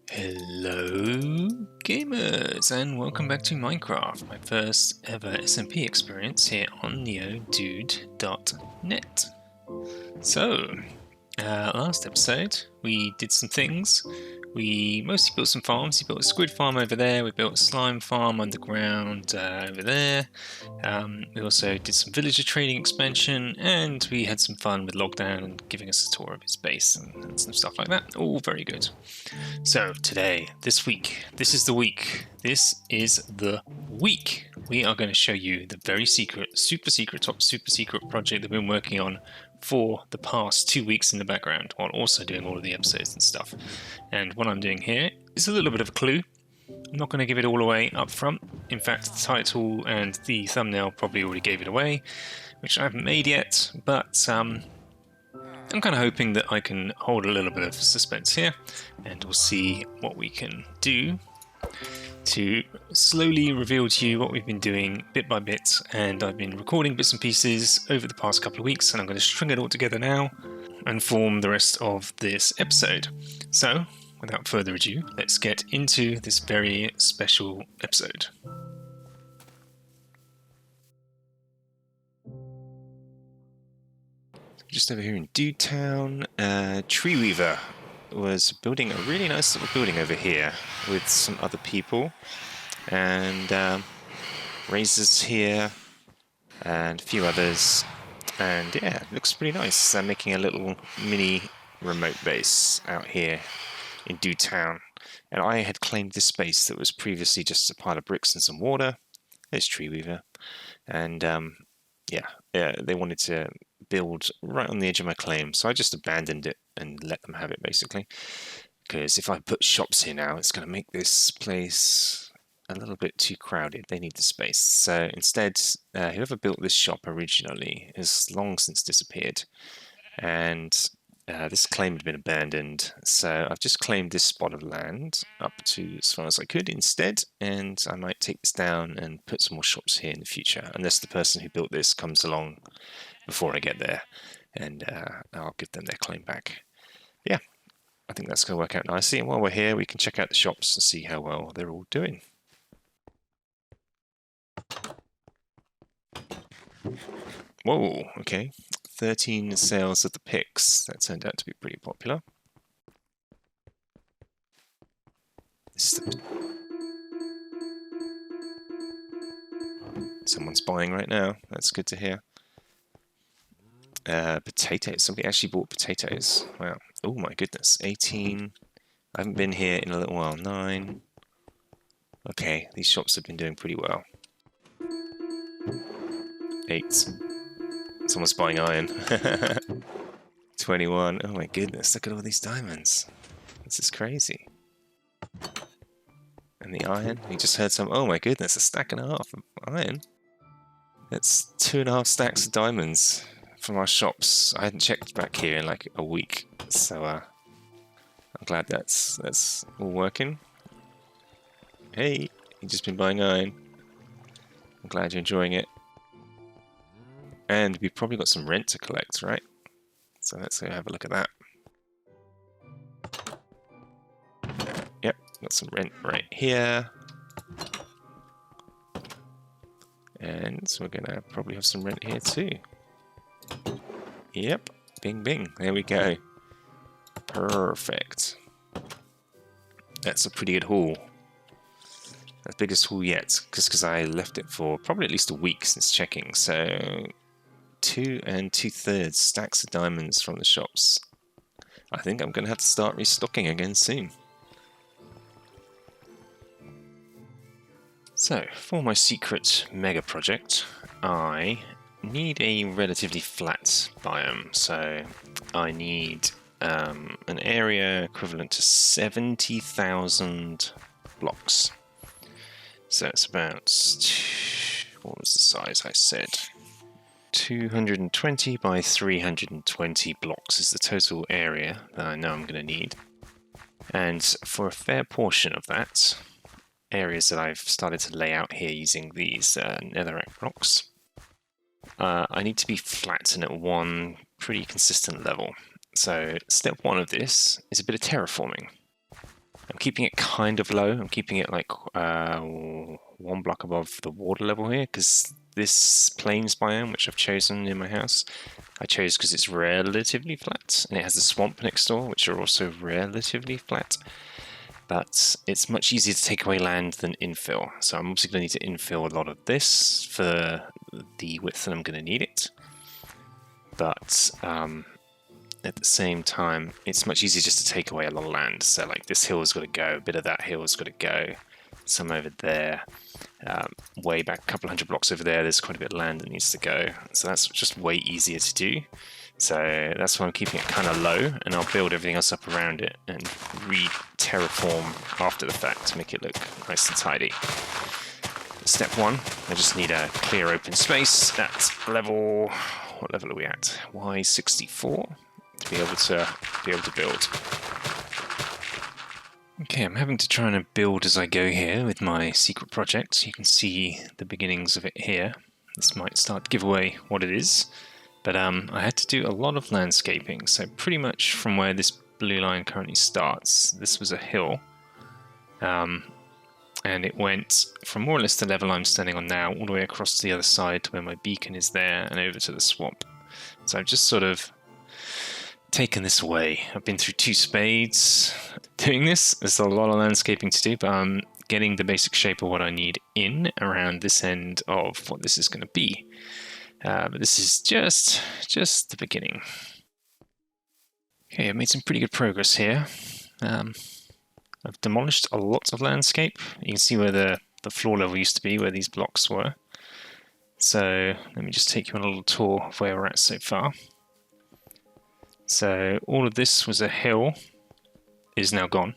Hello gamers, and welcome back to Minecraft, my first ever SMP experience here on NeoDood.net. So, last episode we did some things. We mostly built some farms. We built a squid farm over there, we built a slime farm underground over there. We also did some villager trading expansion, and we had some fun with Lockdown and giving us a tour of his base and some stuff like that. All very good. So today, this week, this is the week, we are going to show you the very secret, super secret, top super secret project that we've been working on for the past 2 weeks in the background, while also doing all of the episodes and stuff. And what I'm doing here is a little bit of a clue. I'm not going to give it all away up front. In fact, the title and the thumbnail probably already gave it away, which I haven't made yet, but I'm kind of hoping that I can hold a little bit of suspense here, and we'll see what we can do to slowly reveal to you what we've been doing bit by bit. And I've been recording bits and pieces over the past couple of weeks, and I'm going to string it all together now and form the rest of this episode. So, without further ado, let's get into this very special episode. Just over here in Dude Town, Treeweaver was building a really nice little building over here with some other people, and Razor's here and a few others, and yeah, it looks pretty nice. They're making a little mini remote base out here in Dude Town, and I had claimed this space that was previously just a pile of bricks and some water. There's Treeweaver, and yeah, they wanted to build right on the edge of my claim, so I just abandoned it and let them have it, basically, because if I put shops here now, it's going to make this place a little bit too crowded. They need the space. So instead, whoever built this shop originally has long since disappeared, and this claim had been abandoned, so I've just claimed this spot of land up to as far as I could instead, and I might take this down and put some more shops here in the future, unless the person who built this comes along before I get there, and I'll give them their claim back. Yeah, I think that's going to work out nicely, and while we're here we can check out the shops and see how well they're all doing. Whoa, okay. 13 sales of the picks. That turned out to be pretty popular. Someone's buying right now. That's good to hear. Potatoes. Somebody actually bought potatoes. Wow. Oh my goodness. 18. I haven't been here in a little while. 9. Okay, these shops have been doing pretty well. 8. Someone's buying iron. 21. Oh my goodness, look at all these diamonds. This is crazy. And the iron, we just heard some. Oh my goodness, a stack and a half of iron. That's 2.5 stacks of diamonds from our shops. I hadn't checked back here in like a week, so I'm glad that's all working. Hey, you've just been buying iron. I'm glad you're enjoying it. And we've probably got some rent to collect, right? So let's go have a look at that. Yep, got some rent right here. And so we're gonna probably have some rent here too. Yep, bing bing, there we go. Perfect. That's a pretty good haul. That's biggest haul yet, just because I left it for probably at least a week since checking, so 2 2/3 stacks of diamonds from the shops. I think I'm going to have to start restocking again soon. So, for my secret mega project, I need a relatively flat biome. So, I need an area equivalent to 70,000 blocks. So it's about, what was the size I said? 220 by 320 blocks is the total area that I know I'm going to need. And for a fair portion of that, areas that I've started to lay out here using these netherrack blocks, I need to be flat and at one pretty consistent level. So step one of this is a bit of terraforming. I'm keeping it kind of low. I'm keeping it like 1 block above the water level here, because this plains biome, which I've chosen in my house, I chose because it's relatively flat, and it has a swamp next door, which are also relatively flat. But it's much easier to take away land than infill. So I'm also going to need to infill a lot of this for the width that I'm going to need it. But at the same time, it's much easier just to take away a lot of land. So like this hill has got to go, a bit of that hill has got to go, some over there, way back a couple hundred blocks over there, there's quite a bit of land that needs to go. So that's just way easier to do. So that's why I'm keeping it kind of low, and I'll build everything else up around it and re-terraform after the fact to make it look nice and tidy. Step one, I just need a clear open space at level, what level are we at? Y64 to be able to build. Okay, I'm having to try and build as I go here with my secret project. You can see the beginnings of it here. This might start to give away what it is, but I had to do a lot of landscaping. So pretty much from where this blue line currently starts, this was a hill, and it went from more or less the level I'm standing on now all the way across to the other side to where my beacon is there and over to the swamp. So I've just sort of taken this away. I've been through 2 spades doing this. There's a lot of landscaping to do, but I'm getting the basic shape of what I need in around this end of what this is going to be. But this is just the beginning. Okay, I've made some pretty good progress here. I've demolished a lot of landscape. You can see where the floor level used to be, where these blocks were. So let me just take you on a little tour of where we're at so far. So all of this was a hill, is now gone.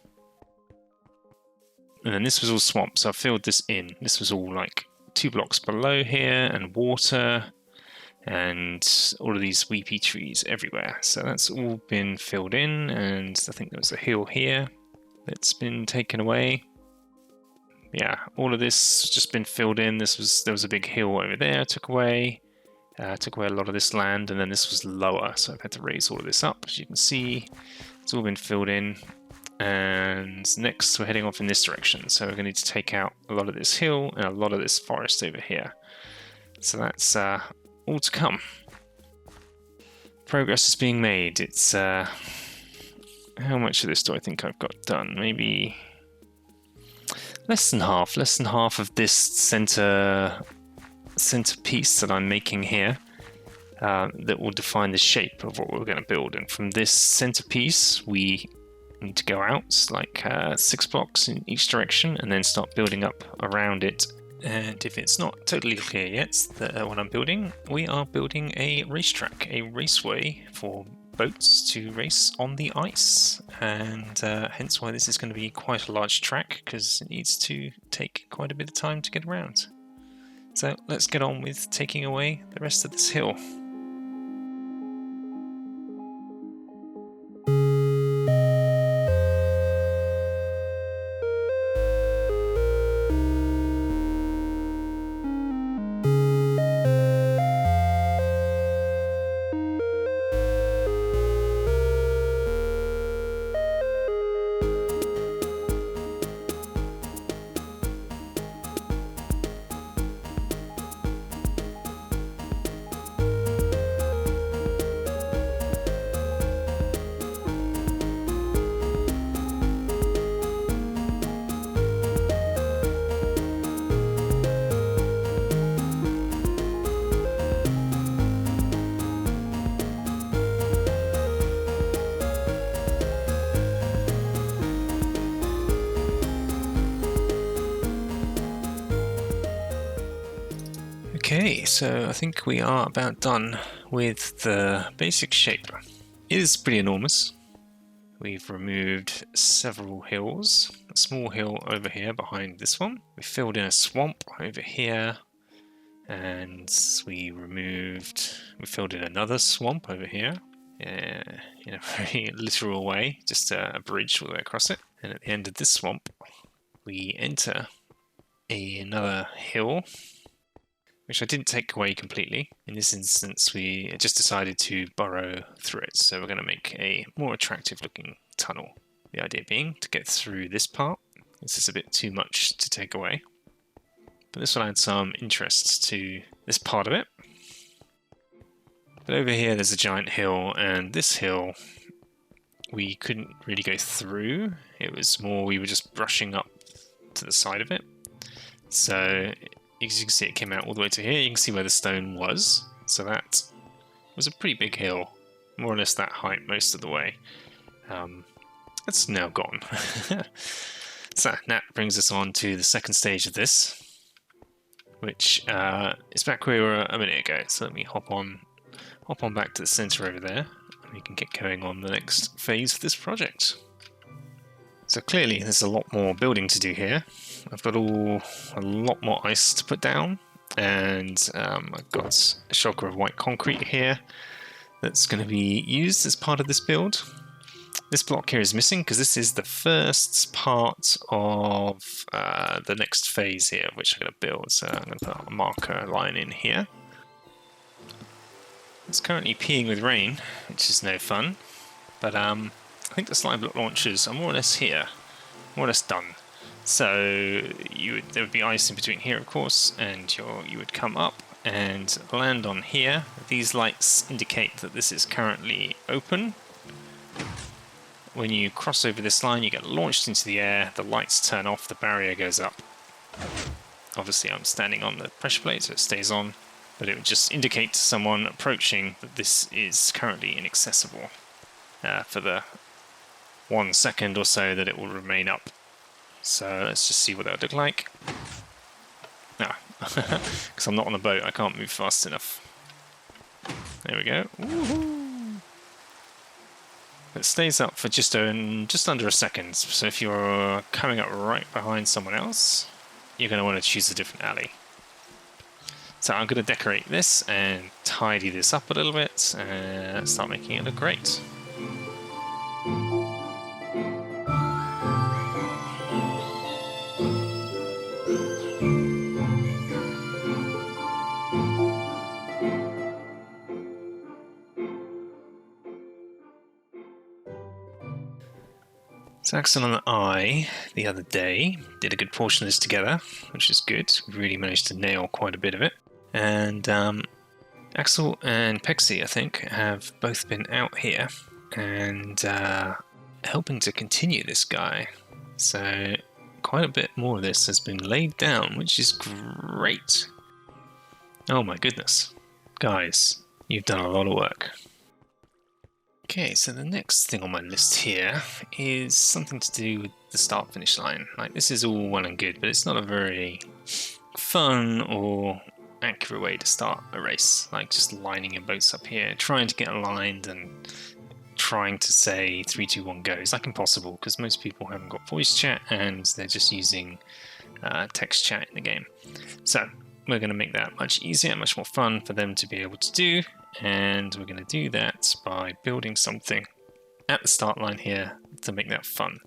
And then this was all swamp, so I filled this in. This was all like 2 blocks below here, and water, and all of these weepy trees everywhere. So that's all been filled in, and I think there was a hill here that's been taken away. Yeah, all of this has just been filled in. There was a big hill over there I took away. Took away a lot of this land, and then this was lower, so I've had to raise all of this up. As you can see, it's all been filled in, and next we're heading off in this direction, so we're going to need to take out a lot of this hill and a lot of this forest over here. So that's all to come. Progress is being made. It's how much of this do I think I've got done? Maybe less than half of this centerpiece that I'm making here, that will define the shape of what we're going to build. And from this centerpiece we need to go out like 6 blocks in each direction and then start building up around it. And if it's not totally clear yet what I'm building, we are building a racetrack, a raceway for boats to race on the ice, and hence why this is going to be quite a large track, because it needs to take quite a bit of time to get around. So let's get on with taking away the rest of this hill. Okay, so I think we are about done with the basic shape. It is pretty enormous. We've removed several hills. A small hill over here behind this one. We filled in a swamp over here. And we filled in another swamp over here, in a very literal way, just a bridge all the way across it. And at the end of this swamp, we enter another hill, which I didn't take away completely. In this instance, we just decided to burrow through it. So we're going to make a more attractive looking tunnel. The idea being to get through this part. This is a bit too much to take away, but this will add some interest to this part of it. But over here there's a giant hill, and this hill we couldn't really go through. It was more we were just brushing up to the side of it. So as you can see, it came out all the way to here. You can see where the stone was. So that was a pretty big hill, more or less that height most of the way. It's now gone. So that brings us on to the second stage of this, which is back where we were a minute ago. So let me hop on back to the center over there, and we can get going on the next phase of this project. So clearly there's a lot more building to do here. I've got a lot more ice to put down, and I've got a shulker of white concrete here that's going to be used as part of this build. This block here is missing because this is the first part of the next phase here, which I'm going to build. So I'm going to put a marker line in here. It's currently peeing with rain, which is no fun, but I think the Slimeblock launchers are more or less here, more or less done. So there would be ice in between here, of course, and you would come up and land on here. These lights indicate that this is currently open. When you cross over this line, you get launched into the air, the lights turn off, the barrier goes up. Obviously I'm standing on the pressure plate, so it stays on, but it would just indicate to someone approaching that this is currently inaccessible for the 1 second or so that it will remain up. So let's just see what that would look like. Because I'm not on a boat, I can't move fast enough. There we go. Woohoo! It stays up for just under a second, so if you're coming up right behind someone else, you're going to want to choose a different alley. So I'm going to decorate this and tidy this up a little bit and start making it look great. So Axel and I, the other day, did a good portion of this together, which is good. We really managed to nail quite a bit of it. And Axel and Pexi, I think, have both been out here and helping to continue this guy. So quite a bit more of this has been laid down, which is great. Oh my goodness. Guys, you've done a lot of work. Okay, so the next thing on my list here is something to do with the start-finish line. Like, this is all well and good, but it's not a very fun or accurate way to start a race. Like, just lining your boats up here, trying to get aligned and trying to say 3, 2, 1, go. It's like impossible, because most people haven't got voice chat and they're just using text chat in the game. So we're going to make that much easier, much more fun for them to be able to do. And we're going to do that by building something at the start line here to make that fun.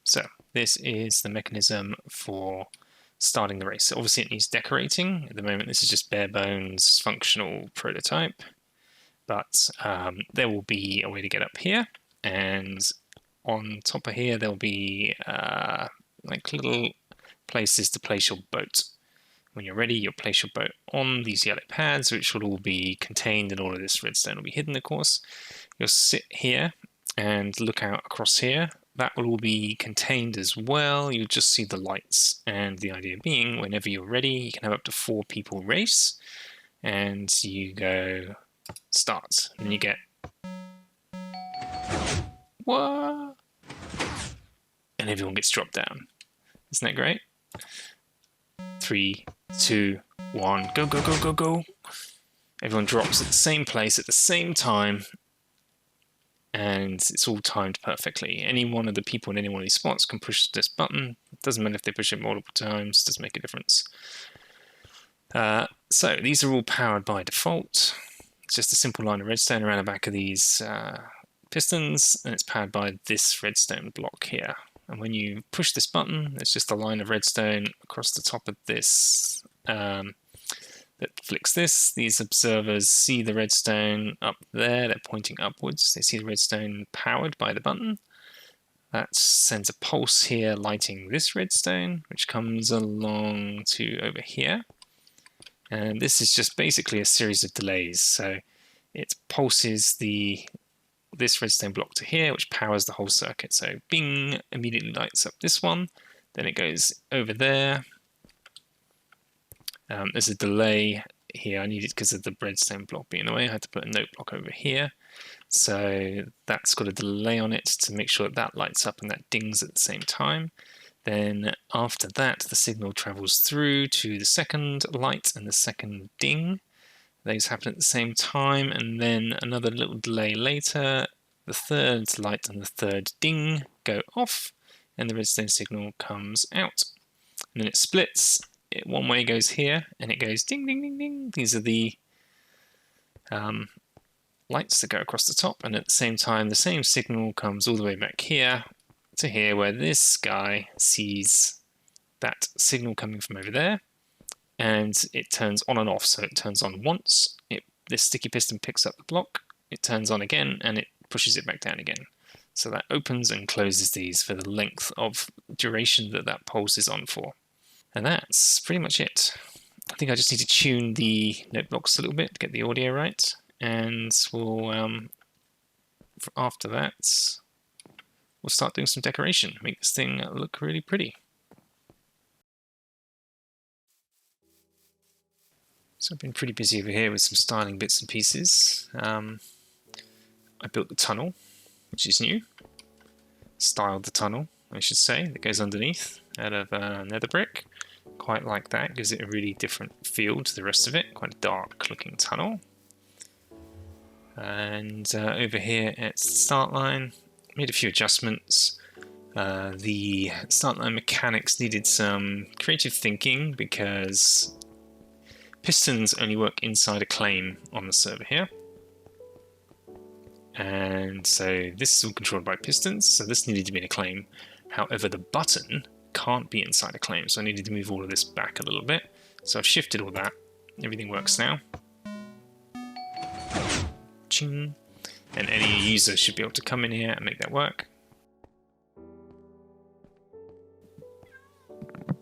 So this is the mechanism for starting the race. Obviously it needs decorating. At the moment this is just bare bones functional prototype, but there will be a way to get up here, and on top of here there will be like little places to place your boat. When you're ready, you'll place your boat on these yellow pads, which will all be contained, and all of this redstone will be hidden, of course. You'll sit here and look out across here. That will all be contained as well. You'll just see the lights, and the idea being, whenever you're ready, you can have up to 4 people race, and you go start, and you get what? And everyone gets dropped down. Isn't that great? 3, 2, 1, go, go, go, go, go. Everyone drops at the same place at the same time, and it's all timed perfectly. Any one of the people in any one of these spots can push this button. It doesn't matter if they push it multiple times, doesn't make a difference. So these are all powered by default. It's just a simple line of redstone around the back of these pistons, and it's powered by this redstone block here. And when you push this button, there's just a line of redstone across the top of this that flicks this. These observers see the redstone up there, they're pointing upwards. They see the redstone powered by the button. That sends a pulse here lighting this redstone, which comes along to over here. And this is just basically a series of delays. So it pulses this redstone block to here, which powers the whole circuit. So bing, immediately lights up this one. Then it goes over there. There's a delay here. I needed, because of the redstone block being in the way, I had to put a note block over here. So that's got a delay on it to make sure that that lights up and that dings at the same time. Then after that, the signal travels through to the second light and the second ding. Those happen at the same time, and then another little delay later, the third light and the third ding go off, and the redstone signal comes out. And then it splits. One way goes here, and it goes ding, ding, ding, ding. These are the lights that go across the top, and at the same time, the same signal comes all the way back here to here, where this guy sees that signal coming from over there, and it turns on and off. So it turns on once, this sticky piston picks up the block, it turns on again, and it pushes it back down again. So that opens and closes these for the length of duration that that pulse is on for. And that's pretty much it. I think I just need to tune the note blocks a little bit to get the audio right, and we'll after that we'll start doing some decoration, make this thing look really pretty. So I've been pretty busy over here with some styling bits and pieces. I built the tunnel, which is new. Styled the tunnel, I should say, that goes underneath out of nether brick. Quite like that, gives it a really different feel to the rest of it. Quite a dark looking tunnel. And over here at Startline, made a few adjustments. The Startline mechanics needed some creative thinking because pistons only work inside a claim on the server here. And so this is all controlled by pistons, so this needed to be in a claim. However, the button can't be inside a claim, so I needed to move all of this back a little bit. So I've shifted all that. Everything works now. Ching. And any user should be able to come in here and make that work.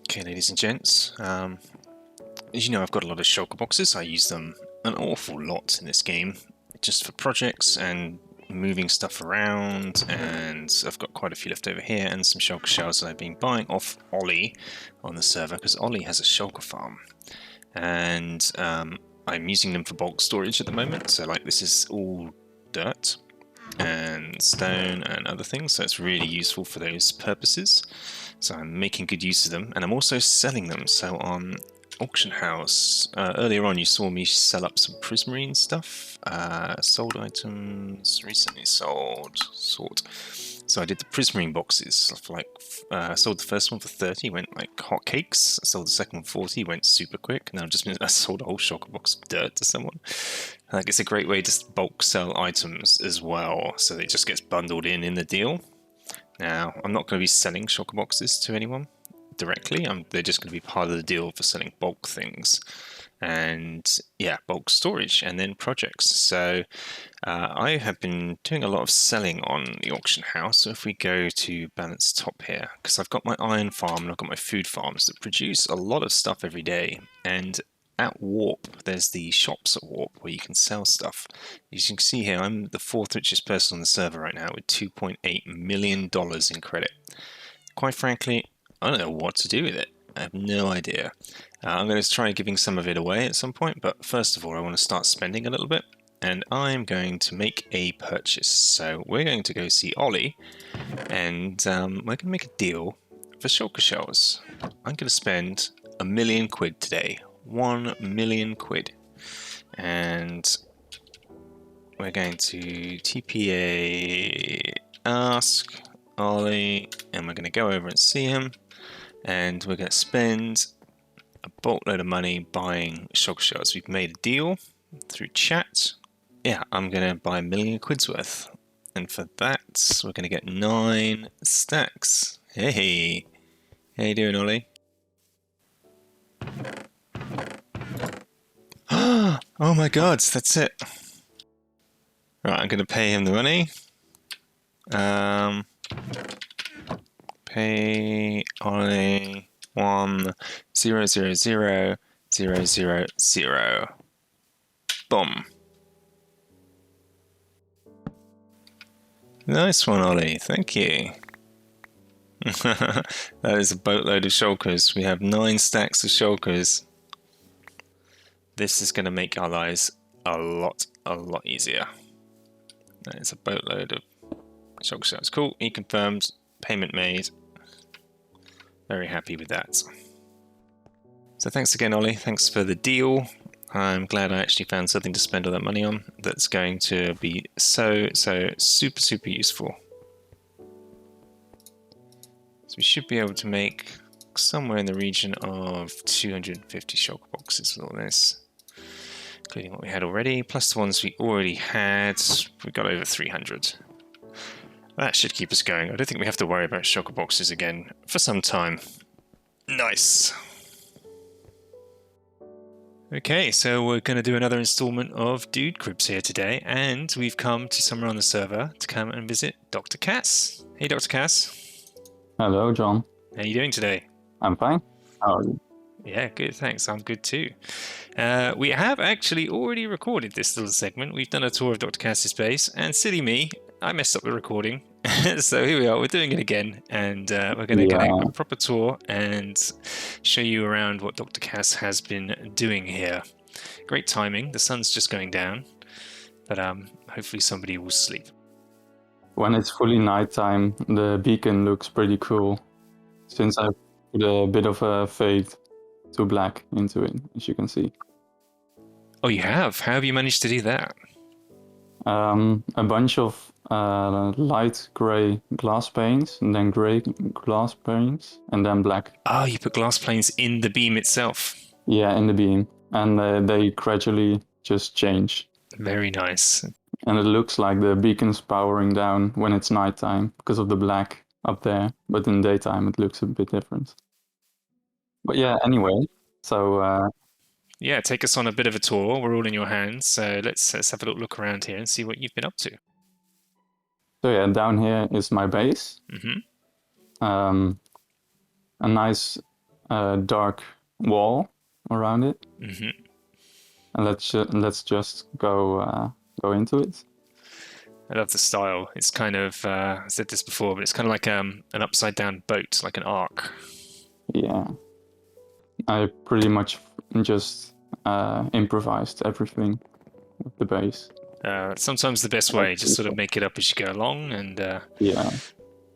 Okay, ladies and gents. As you know, I've got a lot of shulker boxes. I use them an awful lot in this game, just for projects and moving stuff around, and I've got quite a few left over here, and some shulker shells that I've been buying off Ollie on the server, because Ollie has a shulker farm, and I'm using them for bulk storage at the moment. So like, this is all dirt and stone and other things, so it's really useful for those purposes. So I'm making good use of them, and I'm also selling them. So on Auction House, earlier on you saw me sell up some prismarine stuff. Sold items, recently sold, sort. So I did the prismarine boxes, like sold the first one for 30, went like hotcakes. Sold the second one for 40, went super quick. Now I sold a whole shulker box of dirt to someone. Like, it's a great way to bulk sell items as well, so it just gets bundled in the deal. Now, I'm not going to be selling shulker boxes to anyone directly. They're just going to be part of the deal for selling bulk things, and yeah, bulk storage and then projects. So I have been doing a lot of selling on the auction house. So if we go to balance top here, because I've got my iron farm and I've got my food farms that produce a lot of stuff every day, and at Warp there's the shops at Warp where you can sell stuff. As you can see here, I'm the 4th richest person on the server right now with $2.8 million in credit. Quite frankly, I don't know what to do with it. I have no idea. I'm going to try giving some of it away at some point, but first of all I want to start spending a little bit, and I'm going to make a purchase. So we're going to go see Ollie, and we're going to make a deal for shulker shells. I'm going to spend £1 million today. 1 million quid. And we're going to TPA ask Ollie, and we're going to go over and see him, and we're going to spend a boatload of money buying shulker shells. We've made a deal through chat. Yeah, I'm going to buy 1 million quid's worth. And for that, we're going to get 9 stacks. Hey, how you doing, Ollie? Oh my god, that's it. Right, I'm going to pay him the money. Pay Ollie 1,000,000. Boom. Nice one, Ollie. Thank you. That is a boatload of shulkers. We have 9 stacks of shulkers. This is going to make our lives a lot easier. That is a boatload of shulker shells. Cool. He confirmed. Payment made. Very happy with that. So thanks again, Ollie. Thanks for the deal. I'm glad I actually found something to spend all that money on that's going to be so super useful. So we should be able to make somewhere in the region of 250 shulker boxes with all this, including what we had already, plus the ones we already had. We got over 300. That should keep us going. I don't think we have to worry about shulker boxes again for some time. Nice. Okay, so we're going to do another installment of Dude Cribs here today, and we've come to somewhere on the server to come and visit DrKass. Hey, DrKass. Hello, John. How are you doing today? I'm fine. How are you? Yeah, good, thanks. I'm good too. We have actually already recorded this little segment. We've done a tour of DrKass's base, and silly me, I messed up the recording. So here we are, we're doing it again, and we're going to get a proper tour and show you around what DrKass has been doing here. Great timing, the sun's just going down, but hopefully somebody will sleep. When it's fully nighttime, the beacon looks pretty cool, since I put a bit of a fade to black into it, as you can see. Oh, you have? How have you managed to do that? A bunch of light grey glass panes, and then grey glass panes, and then black. Oh, you put glass planes in the beam itself? Yeah, in the beam, and they gradually just change. Very nice. And it looks like the beacon's powering down when it's nighttime because of the black up there, but in daytime it looks a bit different. But yeah, anyway, so yeah, take us on a bit of a tour. We're all in your hands, so let's have a little look around here and see what you've been up to. So yeah, down here is my base. Mm-hmm. A nice dark wall around it. Mm-hmm. And let's just go into it. I love the style. It's kind of I said this before, but it's kind of like an upside down boat, like an arc. Yeah, I pretty much just improvised everything with the base. Sometimes the best way, just sort of make it up as you go along, and yeah.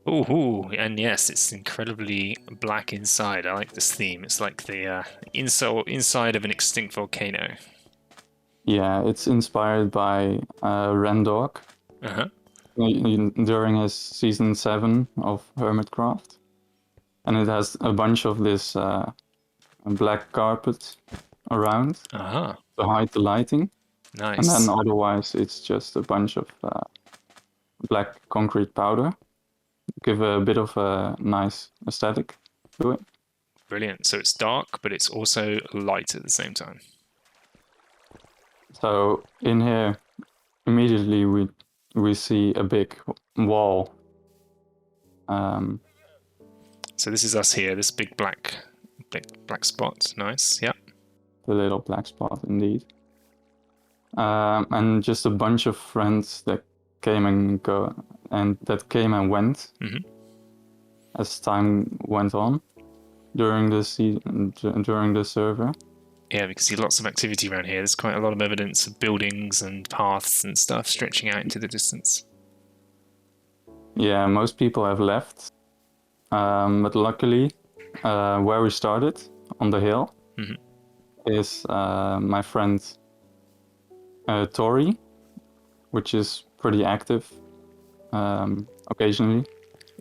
Ooh, and yes, it's incredibly black inside. I like this theme. It's like the inside of an extinct volcano. Yeah, it's inspired by RenDog. Uh-huh. During his season 7 of HermitCraft, and it has a bunch of this black carpet around to hide the lighting. Nice. And then otherwise it's just a bunch of black concrete powder. Give a bit of a nice aesthetic to it. Brilliant. So it's dark, but it's also light at the same time. So in here, immediately we see a big wall. So this is us here. This big black spot. Nice. Yep. The little black spot, indeed. And just a bunch of friends that came and went as time went on during the server. Yeah, we can see lots of activity around here. There's quite a lot of evidence of buildings and paths and stuff stretching out into the distance. Yeah, most people have left, but luckily, where we started on the hill is my friend Tori, which is pretty active occasionally.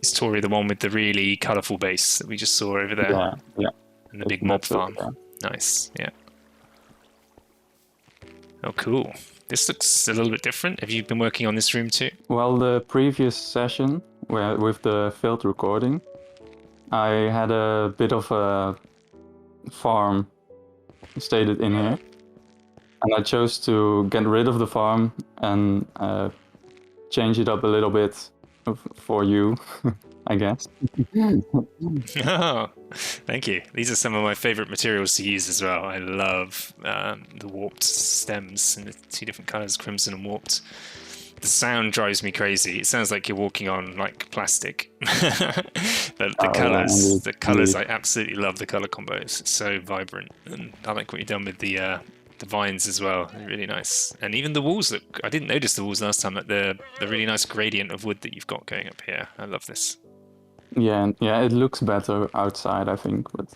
Is Tori the one with the really colourful base that we just saw over there? Yeah. And the big mob farm? Nice, yeah. Oh, cool. This looks a little bit different. Have you been working on this room too? Well, the previous session with the failed recording, I had a bit of a farm stated in here. And I chose to get rid of the farm and change it up a little bit for you, I guess. Oh, thank you. These are some of my favorite materials to use as well. I love the warped stems in the 2 different colors, crimson and warped. The sound drives me crazy. It sounds like you're walking on like plastic. But the colors, yeah, the colors, I absolutely love the color combos. It's so vibrant, and I like what you've done with the vines as well. They're really nice. And even the walls look. I didn't notice the walls last time. Like the really nice gradient of wood that you've got going up here. I love this. Yeah, it looks better outside, I think. But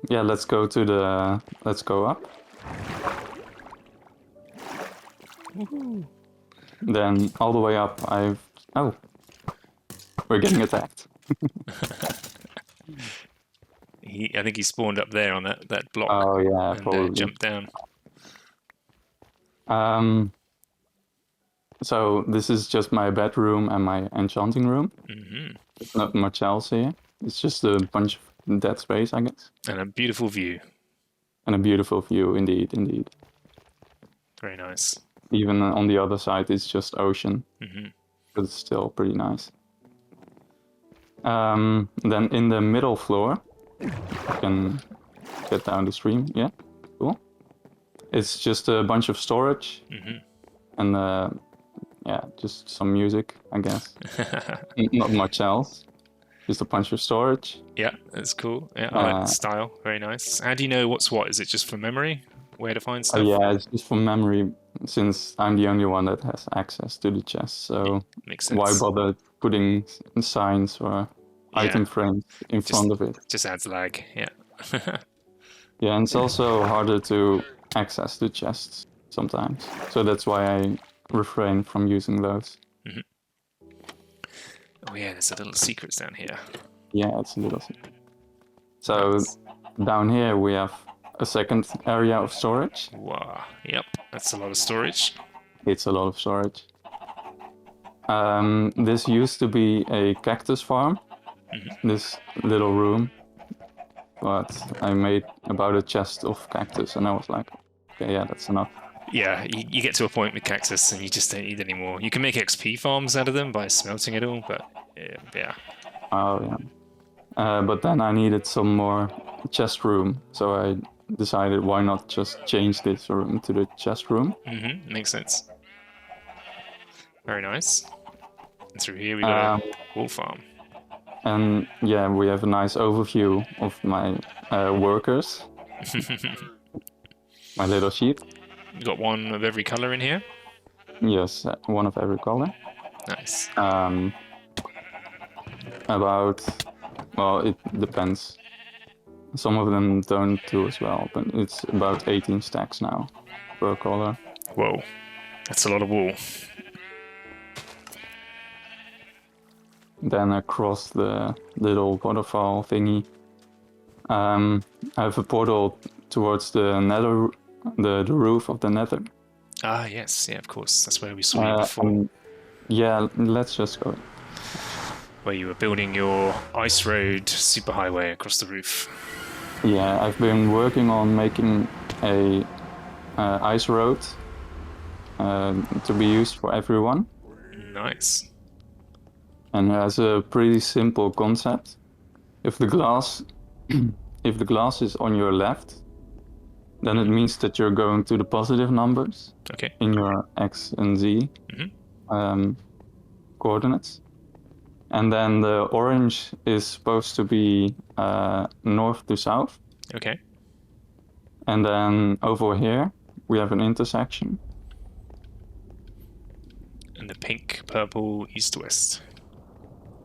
yeah, let's go up. Woohoo. Then all the way up, we're getting attacked. I think he spawned up there on that block. Oh yeah, and probably jumped down. So this is just my bedroom and my enchanting room. There's not much else here. It's just a bunch of dead space, I guess. And a beautiful view. And a beautiful view, indeed. Very nice. Even on the other side, it's just ocean. But it's still pretty nice. Then in the middle floor, you can get down the stream. Yeah, cool. It's just a bunch of storage. And yeah, just some music, I guess. Not much else. Just a bunch of storage. Yeah, that's cool. Yeah, I like the style. Very nice. How do you know what's what? Is it just from memory? Where to find stuff? Yeah, it's just from memory, since I'm the only one that has access to the chest. So makes sense. Why bother putting signs or item frames in front of it? Just adds lag. Yeah. Yeah, and it's also harder to access the chests sometimes. So that's why I refrain from using those. Oh yeah, there's a little secrets down here. Yeah, it's a little secret. So down here we have a second area of storage. Wow. Yep, that's a lot of storage. It's a lot of storage. This used to be a cactus farm, this little room, but I made about a chest of cactus and I was like, okay, yeah, that's enough. Yeah, you get to a point with cactus and you just don't need any more. You can make XP farms out of them by smelting it all, but yeah. Oh, yeah. But then I needed some more chest room, so I decided why not just change this room to the chest room. Makes sense. Very nice. And through here we got a wool farm. And yeah, we have a nice overview of my workers. My little sheep. You got one of every color in here? Yes, one of every color. Nice. Well, it depends. Some of them don't do as well, but it's about 18 stacks now per color. Whoa, that's a lot of wool. Then across the little waterfall thingy, I have a portal towards the Nether, the roof of the Nether. Ah, yes, yeah, of course. That's where we saw you before. Yeah, let's just go. Where you were building your ice road superhighway across the roof. Yeah, I've been working on making a ice road to be used for everyone. Nice. And it has a pretty simple concept. If the glass is on your left, then it means that you're going to the positive numbers in your X and Z coordinates. And then the orange is supposed to be north to south. Okay. And then over here, we have an intersection. And the pink, purple, east to west.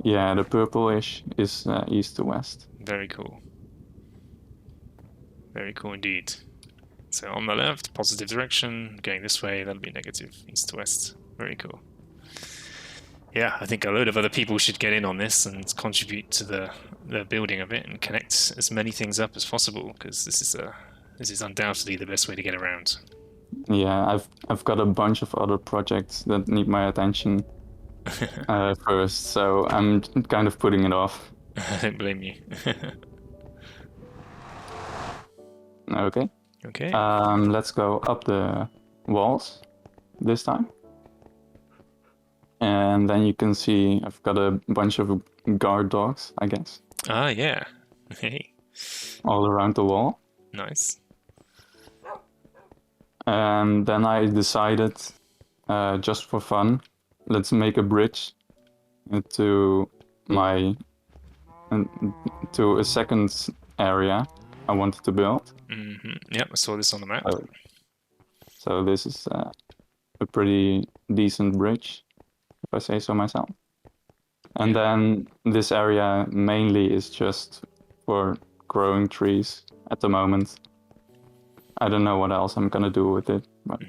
Yeah, the purplish is east to west. Very cool. Very cool indeed. So on the left, positive direction. Going this way, that'll be negative, east to west. Very cool. Yeah, I think a load of other people should get in on this and contribute to the building of it and connect as many things up as possible, because this is undoubtedly the best way to get around. Yeah, I've got a bunch of other projects that need my attention first, so I'm kind of putting it off. I don't blame you. Okay. Okay. Let's go up the walls this time. And then you can see I've got a bunch of guard dogs, I guess, Ah, yeah. Hey, all around the wall. nice. And then I decided, just for fun, let's make a bridge to to a second area I wanted to build. Yep, I saw this on the map. So this is a pretty decent bridge, if I say so myself. And then this area mainly is just for growing trees at the moment. I don't know what else I'm gonna do with it, but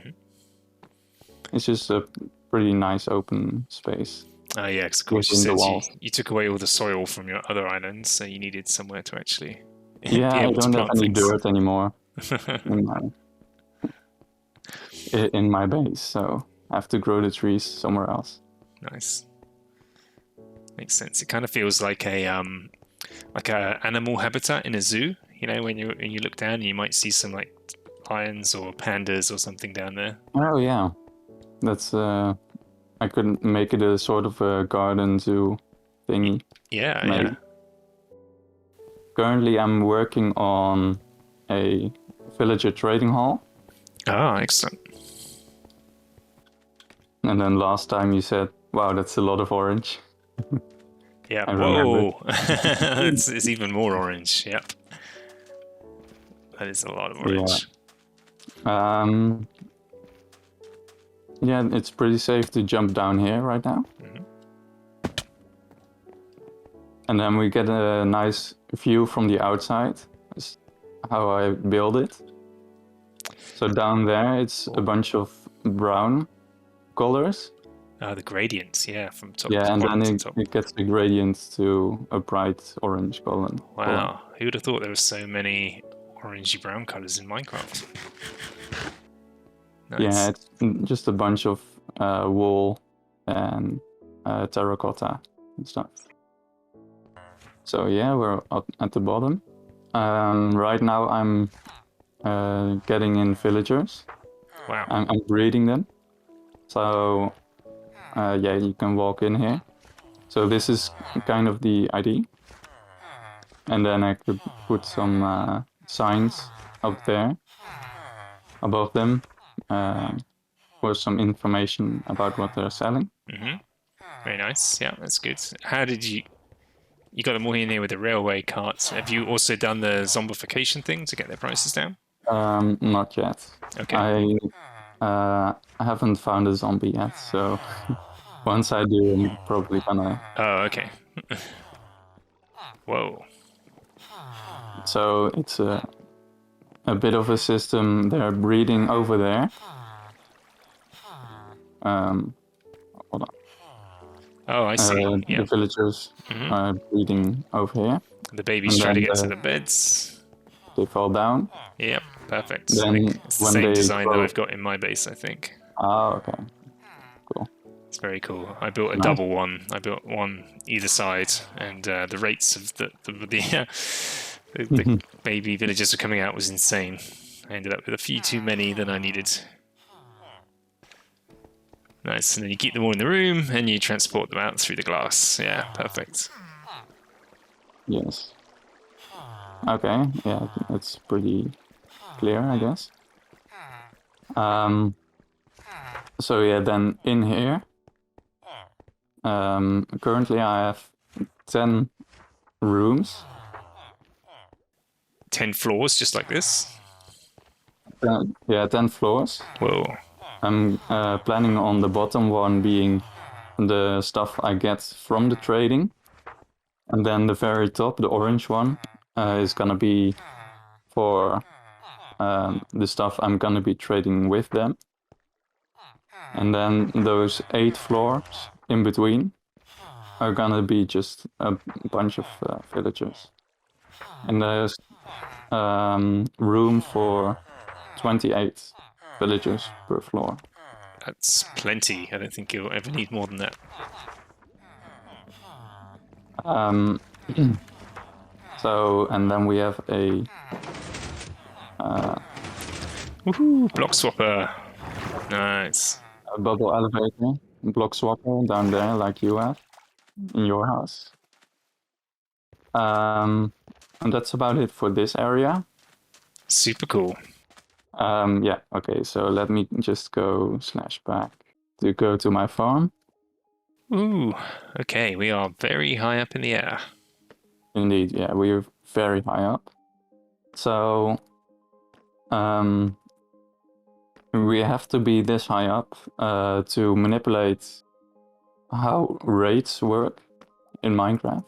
it's just a pretty nice open space. Oh yeah, because of course you within the said walls. you took away all the soil from your other islands, so you needed somewhere to actually Yeah, be I able to don't have plant any things. dirt anymore in my base, so I have to grow the trees somewhere else. Nice. Makes sense. It kind of feels like a animal habitat in a zoo. You know, when you look down, you might see some like lions or pandas or something down there. Oh yeah, that's I could make it a sort of a garden zoo thingy. Yeah, maybe. yeah. Currently, I'm working on a villager trading hall. Oh, excellent. And then last time you said, "Wow, that's a lot of orange." Yeah. I remember. Whoa. it's even more orange. Yep. That is a lot of orange. Yeah, it's pretty safe to jump down here right now. And then we get a nice view from the outside. That's how I build it. So down there, it's a bunch of brown colors. The gradients, yeah, from top Yeah, to and bottom then to top. it gets the gradient to a bright orange color. Wow, who would have thought there were so many orangey brown colors in Minecraft? Nice. Yeah, it's just a bunch of wool and terracotta and stuff. So yeah, we're up at the bottom. Right now I'm getting in villagers. Wow. I'm breeding them. So yeah, you can walk in here. So this is kind of the ID. And then I could put some signs up there above them for some information about what they're selling. Very nice. Yeah, that's good. How did you got them all in here with the railway carts? Have you also done the zombification thing to get their prices down? Not yet. Okay. I haven't found a zombie yet, so once I do, I'm probably gonna. Oh, okay. Whoa. So it's a bit of a system. They're breeding over there. Hold on. Oh, I see. The villagers are breeding over here. The babies try to get to the beds. They fall down. Yep, perfect. Then It's the when same they design that grow- I've got in my base, I think. Ah, okay. Cool. It's very cool. I built a Nice. double one. I built one either side, and the rates of the baby villagers were coming out was insane. I ended up with a few too many than I needed. Nice, and then you keep them all in the room, and you transport them out through the glass. Yeah, perfect. Yes. Okay, yeah, that's pretty clear, I guess. So yeah, then in here, currently I have 10 rooms. 10 floors, just like this? Yeah, 10 floors. Whoa. I'm planning on the bottom one being the stuff I get from the trading. And then the very top, the orange one, is gonna be for the stuff I'm gonna be trading with them. And then those 8 floors in between are gonna be just a bunch of villagers. And there's room for 28 villagers per floor. That's plenty. I don't think you'll ever need more than that. So, and then we have a Woohoo! Block swapper. Nice. bubble elevator, block swapper down there, like you have in your house. And that's about it for this area. Super cool. Yeah, okay, so let me just go /back to go to my farm. Ooh, okay, we are very high up in the air. Indeed, yeah, we're very high up. So, we have to be this high up to manipulate how raids work in Minecraft.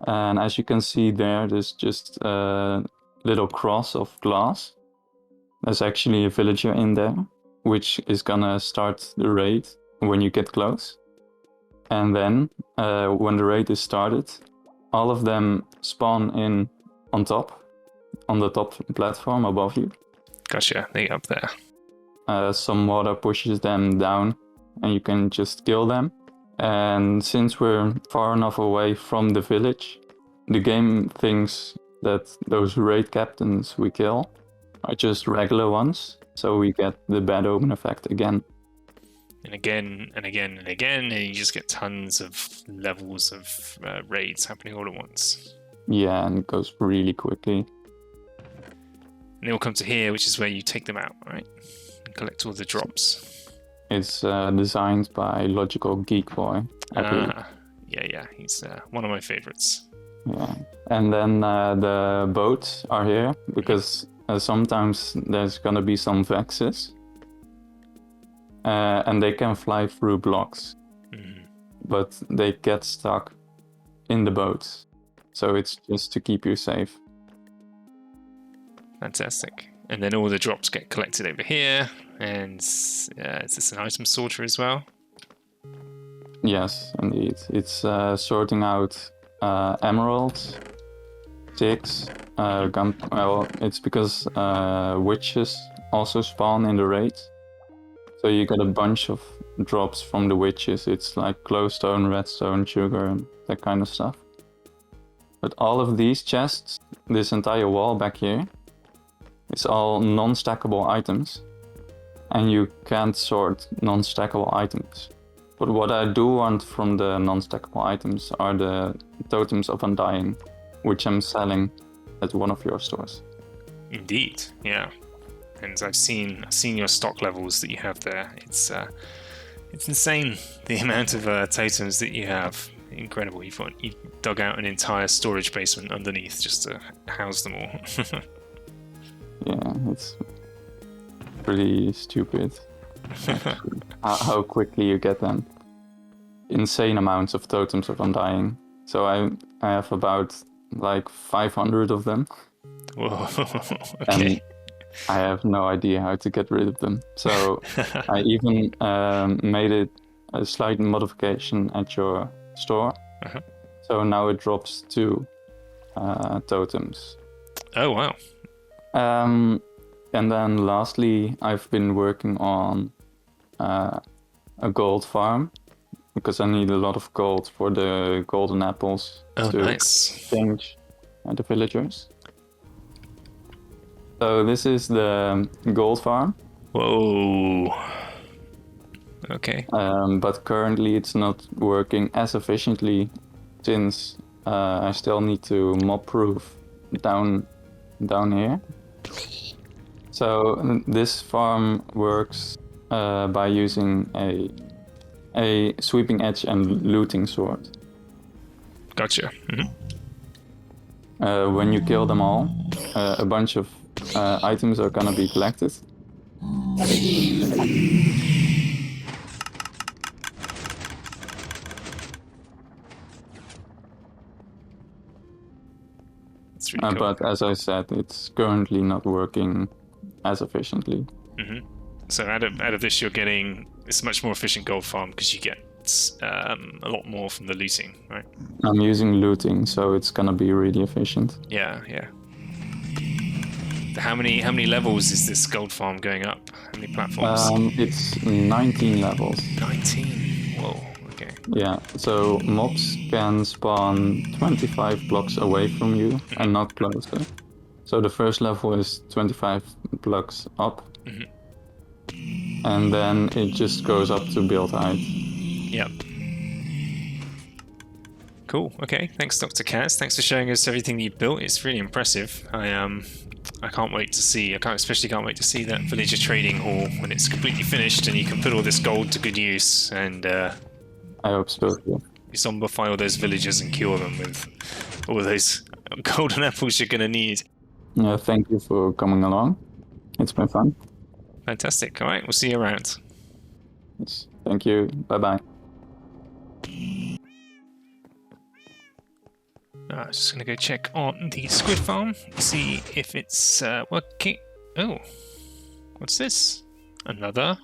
And as you can see there's just a little cross of glass. There's actually a villager in there, which is gonna start the raid when you get close. And then, when the raid is started, all of them spawn in on the top platform above you. Gotcha, they're up there. Some water pushes them down, and you can just kill them. And since we're far enough away from the village, the game thinks that those raid captains we kill are just regular ones, so we get the bad omen effect again. And again, and again, and again, and you just get tons of levels of raids happening all at once. Yeah, and it goes really quickly. And they all come to here, which is where you take them out, right? And collect all the drops. It's designed by Logical Geek Boy, I believe. Yeah, he's one of my favorites. Yeah, and then the boats are here because sometimes there's gonna be some vexes, and they can fly through blocks, but they get stuck in the boats, so it's just to keep you safe. Fantastic. And then all the drops get collected over here, and is this an item sorter as well? Yes, indeed. It's sorting out emeralds, sticks, well, it's because witches also spawn in the raids. So you get a bunch of drops from the witches. It's like glowstone, redstone, sugar, and that kind of stuff. But all of these chests, this entire wall back here, it's all non-stackable items. And you can't sort non-stackable items. But what I do want from the non-stackable items are the totems of undying, which I'm selling at one of your stores. Indeed, yeah. And I've seen your stock levels that you have there. It's insane the amount of totems that you have. Incredible. You've dug out an entire storage basement underneath just to house them all. Yeah, it's pretty stupid. How quickly you get them. Insane amounts of totems of undying. So I have about like 500 of them. Whoa, okay. And I have no idea how to get rid of them. So I even made it a slight modification at your store. So now it drops 2 totems. Oh, wow. And then lastly, I've been working on a gold farm because I need a lot of gold for the golden apples to exchange the villagers. So this is the gold farm. Whoa. Okay. But currently it's not working as efficiently since I still need to mob-proof down here. So this farm works by using a sweeping edge and looting sword. Gotcha. When you kill them all, a bunch of items are gonna be collected. That's really cool. But as I said, it's currently not working as efficiently. So out of this, you're getting it's a much more efficient gold farm because you get a lot more from the looting, right? I'm using looting, so it's gonna be really efficient. Yeah, yeah. How many levels is this gold farm going up? How many platforms? It's 19 levels. 19. Whoa. Okay. Yeah, so mobs can spawn 25 blocks away from you and not closer. So the first level is 25 blocks up. And then it just goes up to build height. Yep. Cool. Okay. Thanks, DrKass. Thanks for showing us everything you built. It's really impressive. I can't wait to see. Especially can't wait to see that villager trading hall when it's completely finished and you can put all this gold to good use and I hope so. Yeah. you zombify all those villagers and cure them with all those golden apples you're going to need. Yeah, thank you for coming along. It's been fun. Fantastic. All right. We'll see you around. Yes. Thank you. Bye-bye. Just going to go check on the squid farm, see if it's working. Oh, what's this? Another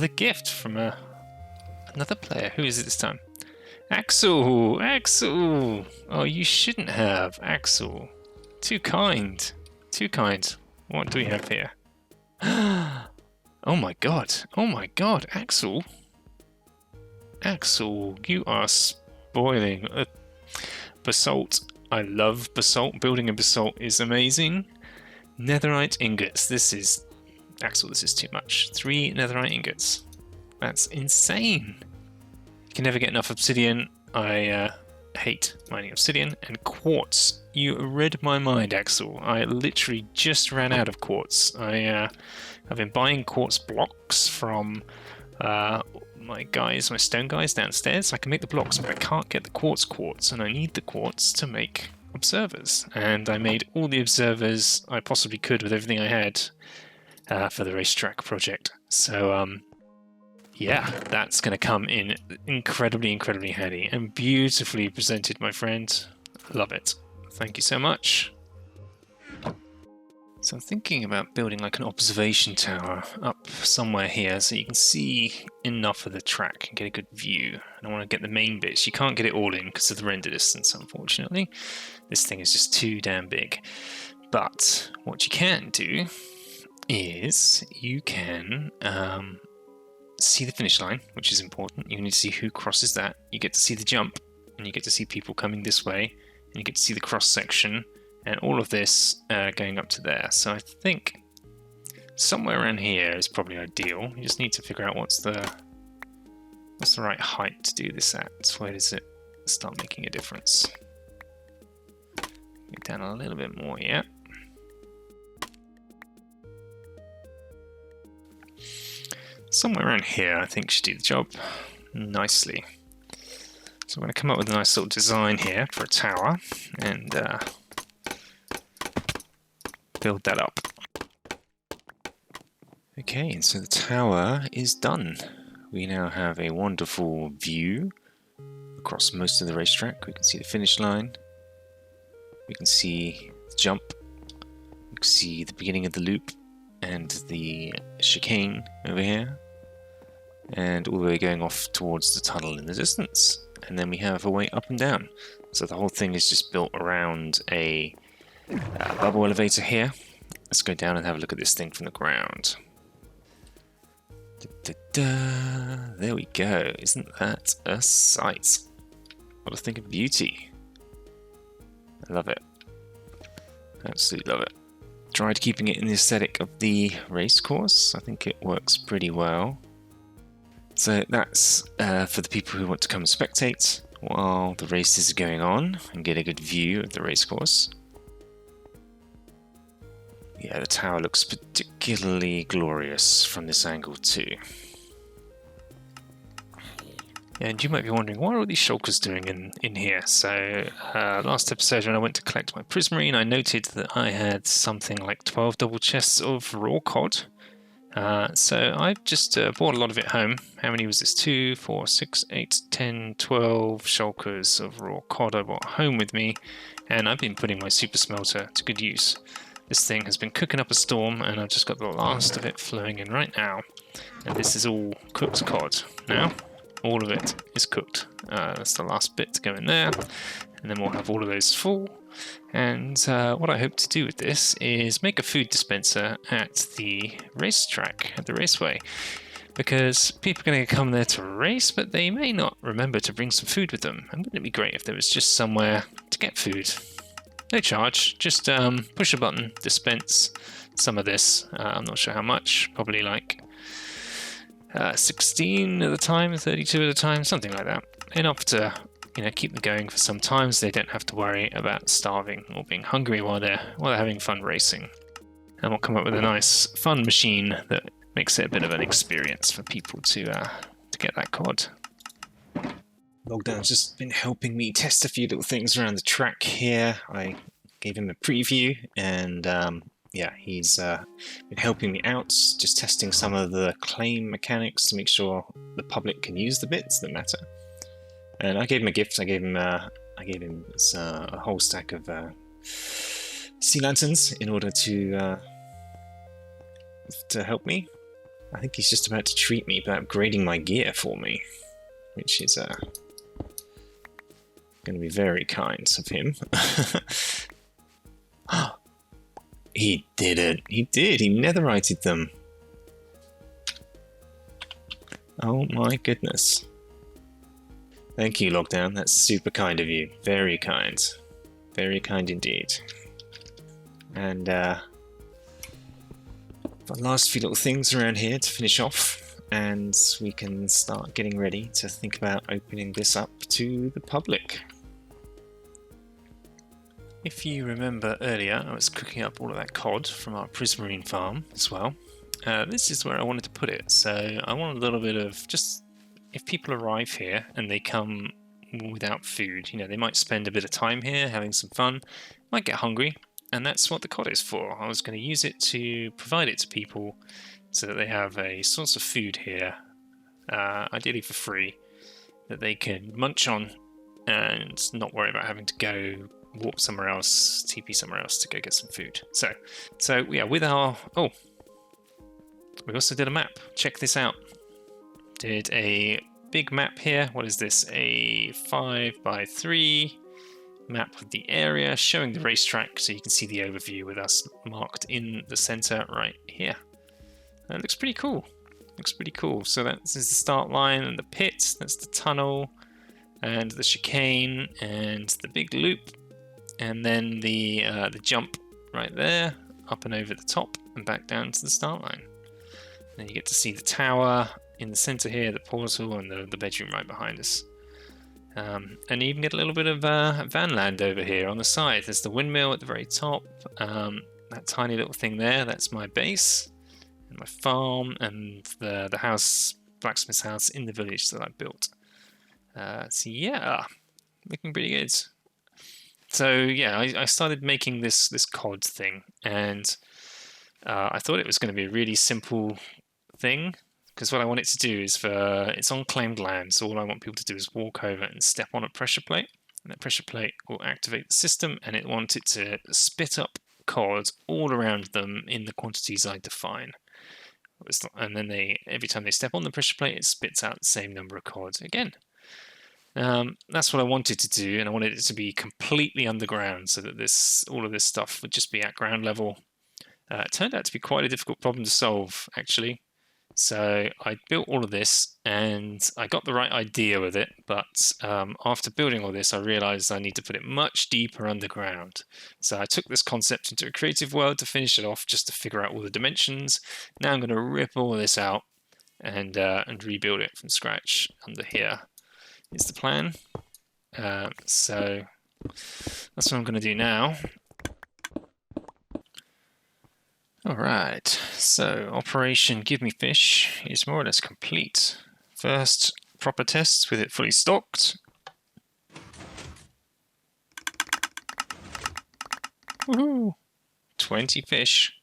gift from another player. Who is it this time? Axel! Axel! Oh, you shouldn't have, Axel. Too kind. Too kind. What do we have here? Oh my god. Oh my god, Axel. Axel, you are spoiling. Basalt. I love basalt. Building a basalt is amazing. Netherite ingots. This is... Axel, this is too much. 3 netherite ingots. That's insane. You can never get enough obsidian. I hate mining obsidian. And quartz. You read my mind, Axel. I literally just ran out of quartz. I've been buying quartz blocks from my stone guys downstairs. I can make the blocks, but I can't get the quartz, and I need the quartz to make observers. And I made all the observers I possibly could with everything I had for the racetrack project. So, yeah, that's going to come in incredibly, incredibly handy and beautifully presented, my friend. Love it. Thank you so much. So I'm thinking about building like an observation tower up somewhere here so you can see enough of the track and get a good view. And I want to get the main bits. You can't get it all in because of the render distance, unfortunately. This thing is just too damn big. But what you can do is you can see the finish line, which is important. You need to see who crosses that. You get to see the jump, and you get to see people coming this way, and you get to see the cross section. And all of this going up to there. So I think somewhere around here is probably ideal. You just need to figure out what's the right height to do this at. Where does it start making a difference? Get down a little bit more, yeah. Somewhere around here I think should do the job nicely. So I'm going to come up with a nice little design here for a tower and build that up. Okay, and so the tower is done. We now have a wonderful view across most of the racetrack. We can see the finish line. We can see the jump. We can see the beginning of the loop and the chicane over here. And all the way going off towards the tunnel in the distance. And then we have a way up and down. So the whole thing is just built around a bubble elevator here. Let's go down and have a look at this thing from the ground. There we go. Isn't that a sight? What a thing of beauty. I love it. Absolutely love it. Tried keeping it in the aesthetic of the race course. I think it works pretty well. So that's for the people who want to come and spectate while the races are going on and get a good view of the race course. Yeah, the tower looks particularly glorious from this angle too. And you might be wondering, what are all these shulkers doing in here? So last episode when I went to collect my prismarine, I noted that I had something like 12 double chests of raw cod. So I've just brought a lot of it home. How many was this? 2, 4, 6, 8, 10, 12 shulkers of raw cod I brought home with me. And I've been putting my super smelter to good use. This thing has been cooking up a storm, and I've just got the last of it flowing in right now. And this is all cooked cod. Now, all of it is cooked. That's the last bit to go in there, and then we'll have all of those full. And what I hope to do with this is make a food dispenser at the racetrack, at the raceway. Because people are going to come there to race, but they may not remember to bring some food with them. And wouldn't it be great if there was just somewhere to get food? No charge, just push a button, dispense some of this. I'm not sure how much, probably like 16 at a time, 32 at a time, something like that. Enough to keep them going for some time, so they don't have to worry about starving or being hungry while they're having fun racing. And we'll come up with a nice fun machine that makes it a bit of an experience for people to get that cod. Lockdown's just been helping me test a few little things around the track here. I gave him a preview, and yeah, he's been helping me out, just testing some of the claim mechanics to make sure the public can use the bits that matter. And I gave him a gift. I gave him a whole stack of sea lanterns in order to help me. I think he's just about to treat me by upgrading my gear for me, which is going to be very kind of him. He did it. He did. He netherited them. Oh my goodness. Thank you, Lockdown. That's super kind of you. Very kind. Very kind indeed. And the last few little things around here to finish off, and we can start getting ready to think about opening this up to the public. If you remember earlier, I was cooking up all of that cod from our prismarine farm as well. This is where I wanted to put it, so I want a little bit of just, if people arrive here and they come without food, they might spend a bit of time here having some fun, might get hungry, and that's what the cod is for. I was going to use it to provide it to people so that they have a source of food here, ideally for free, that they can munch on and not worry about having to go walk somewhere else, TP somewhere else to go get some food. So yeah, with our... Oh, we also did a map. Check this out. Did a big map here. What is this? A 5x3 map of the area showing the racetrack, so you can see the overview with us marked in the center right here. It looks pretty cool. Looks pretty cool. So this is the start line and the pit. That's the tunnel and the chicane and the big loop, and then the jump right there, up and over the top and back down to the start line. Then you get to see the tower in the center here, the portal, and the bedroom right behind us. And you even get a little bit of VänLand over here on the side. There's the windmill at the very top. That tiny little thing there, that's my base, and my farm, and the house, blacksmith's house in the village that I built. So yeah, looking pretty good. So yeah, I started making this cod thing, and I thought it was going to be a really simple thing, because what I want it to do is it's on claimed land, so all I want people to do is walk over and step on a pressure plate, and that pressure plate will activate the system, and it wants it to spit up cod all around them in the quantities I define. And then every time they step on the pressure plate, it spits out the same number of cod again. That's what I wanted to do, and I wanted it to be completely underground, so that all of this stuff would just be at ground level. It turned out to be quite a difficult problem to solve, actually. So I built all of this, and I got the right idea with it, but after building all this, I realized I need to put it much deeper underground. So I took this concept into a creative world to finish it off, just to figure out all the dimensions. Now I'm going to rip all of this out and rebuild it from scratch under here. Is the plan. So that's what I'm going to do now. Alright, so Operation Give Me Fish is more or less complete. First proper tests with it fully stocked. Woohoo! 20 fish.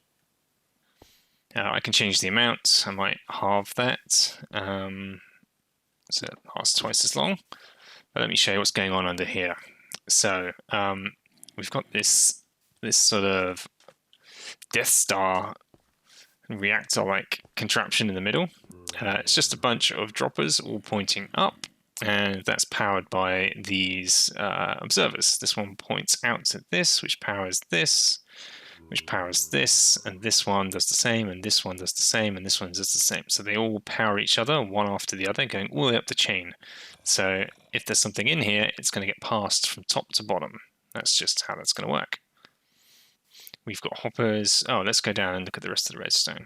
Now I can change the amount. I might halve that. So it lasts twice as long. But let me show you what's going on under here. So we've got this sort of Death Star reactor-like contraption in the middle. It's just a bunch of droppers all pointing up, and that's powered by these observers. This one points out to this, which powers this, which powers this, and this one does the same, and this one does the same, and this one does the same. So they all power each other, one after the other, going all the way up the chain. So if there's something in here, it's going to get passed from top to bottom. That's just how that's going to work. We've got hoppers. Oh, let's go down and look at the rest of the redstone.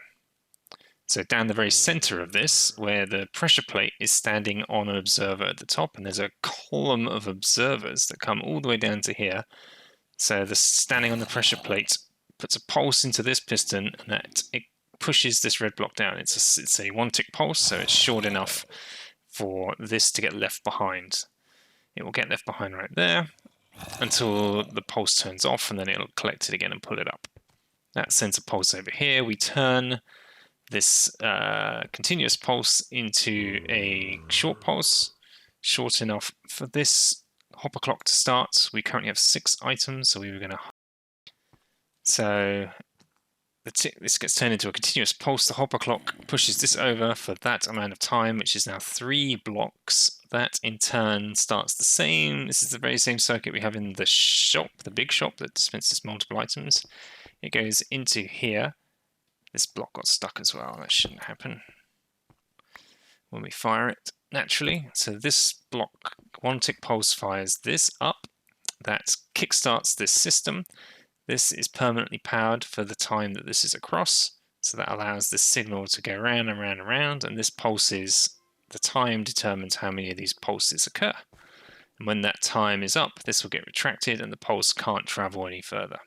So down the very center of this, where the pressure plate is standing on an observer at the top, and there's a column of observers that come all the way down to here. So the standing on the pressure plate puts a pulse into this piston, and that it pushes this red block down. It's a one-tick pulse, so it's short enough for this to get left behind. It will get left behind right there until the pulse turns off, and then it'll collect it again and pull it up. That sends a pulse over here. We turn this continuous pulse into a short pulse, short enough for this hopper clock to start. We currently have 6 items, so we were going to... So this gets turned into a continuous pulse. The hopper clock pushes this over for that amount of time, which is now 3 blocks. That in turn starts the same. This is the very same circuit we have in the shop, the big shop that dispenses multiple items. It goes into here. This block got stuck as well. That shouldn't happen when we fire it naturally. So this block, one tick pulse, fires this up. That kickstarts this system. This is permanently powered for the time that this is across. So that allows this signal to go round and round and round. And this pulses, the time determines how many of these pulses occur. And when that time is up, this will get retracted and the pulse can't travel any further.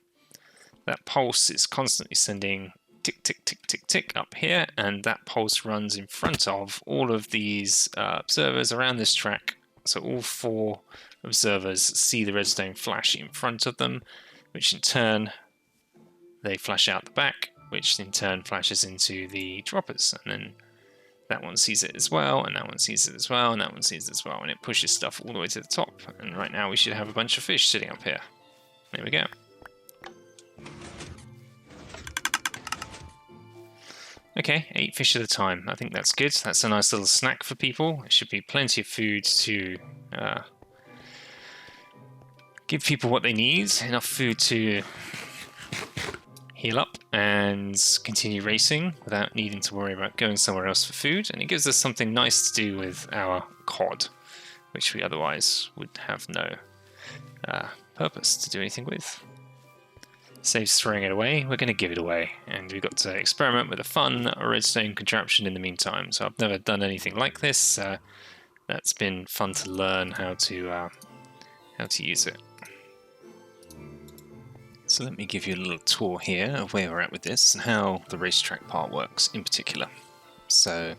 That pulse is constantly sending tick, tick, tick, tick, tick up here, and that pulse runs in front of all of these observers around this track. So all 4 observers see the redstone flash in front of them, which in turn they flash out the back, which in turn flashes into the droppers, and then that one sees it as well, and that one sees it as well, and that one sees it as well, and it pushes stuff all the way to the top. And right now we should have a bunch of fish sitting up here. There we go. Okay, 8 fish at a time. I think that's good. That's a nice little snack for people. There should be plenty of food to give people what they need. Enough food to heal up and continue racing without needing to worry about going somewhere else for food. And it gives us something nice to do with our cod, which we otherwise would have no purpose to do anything with. Saves throwing it away. We're going to give it away, and we've got to experiment with a fun redstone contraption in the meantime. So I've never done anything like this. That's been fun to learn how to use it. So let me give you a little tour here of where we're at with this and how the racetrack part works in particular. So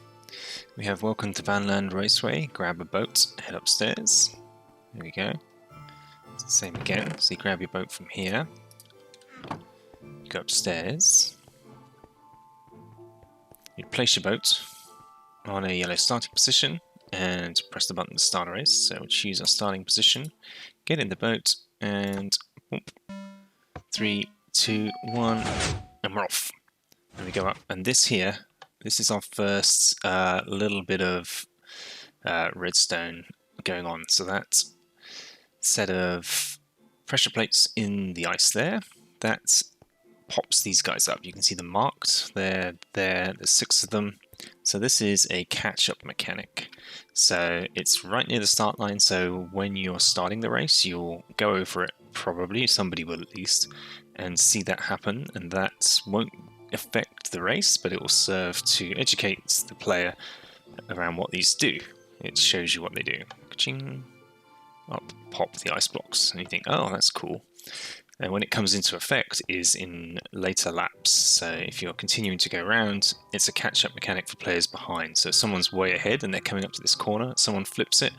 we have welcome to VänLand Raceway. Grab a boat, head upstairs. There we go. It's the same again. So you grab your boat from here. Go upstairs. You place your boat on a yellow starting position and press the button to start a race. So we'll choose our starting position, get in the boat, and whoop, 3, 2, 1, and we're off. And we go up. And this here, this is our first little bit of redstone going on. So that set of pressure plates in the ice there, that pops these guys up. You can see them marked. They're there. There's 6 of them. So this is a catch-up mechanic. So it's right near the start line. So when you're starting the race, you'll go over it. Probably somebody will at least, and see that happen. And that won't affect the race, but it will serve to educate the player around what these do. It shows you what they do. Ka-ching. Up pop the ice blocks, and you think, oh, that's cool. And when it comes into effect is in later laps. So if you're continuing to go around, it's a catch-up mechanic for players behind. So if someone's way ahead and they're coming up to this corner, someone flips it,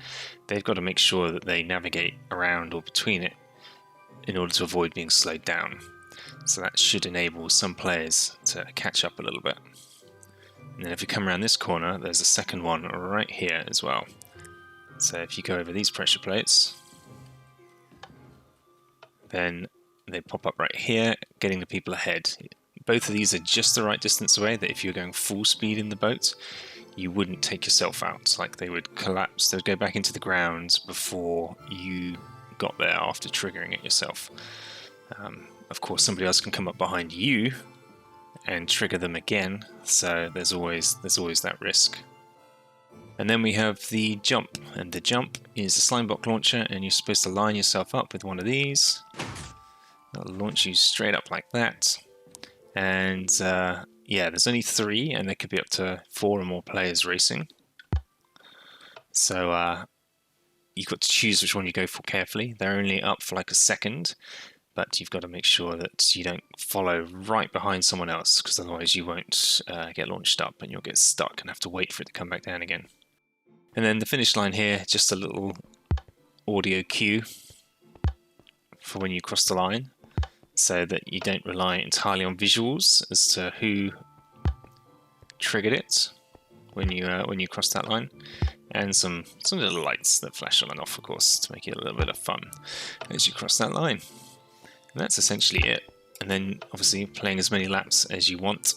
they've got to make sure that they navigate around or between it in order to avoid being slowed down. So that should enable some players to catch up a little bit. And then if you come around this corner, there's a second one right here as well. So if you go over these pressure plates, then they pop up right here, getting the people ahead. both of these are just the right distance away that if you're going full speed in the boat, you wouldn't take yourself out. Like, they would collapse, they would go back into the ground before you got there after triggering it yourself. Of course, somebody else can come up behind you and trigger them again, so there's always that risk. And then we have the jump, and the jump is a Slimeblock launcher, and you're supposed to line yourself up with one of these. That'll launch you straight up like that. And yeah, there's only 3, and there could be up to 4 or more players racing. So you've got to choose which one you go for carefully. They're only up for like a second, but you've got to make sure that you don't follow right behind someone else, because otherwise you won't get launched up and you'll get stuck and have to wait for it to come back down again. And then the finish line here, just a little audio cue for when you cross the line, so that you don't rely entirely on visuals as to who triggered it when you cross that line, and some little lights that flash on and off, of course, to make it a little bit of fun as you cross that line. And that's essentially it. And then obviously playing as many laps as you want.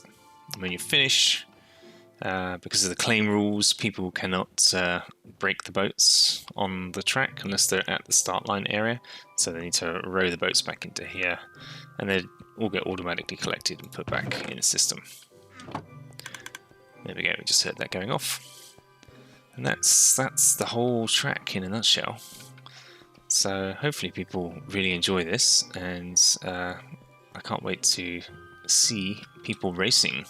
And when you finish, because of the claim rules, people cannot break the boats on the track unless they're at the start line area. So they need to row the boats back into here, and they all get automatically collected and put back in the system. There we go, we just heard that going off. And that's the whole track in a nutshell. So hopefully people really enjoy this, and I can't wait to see people racing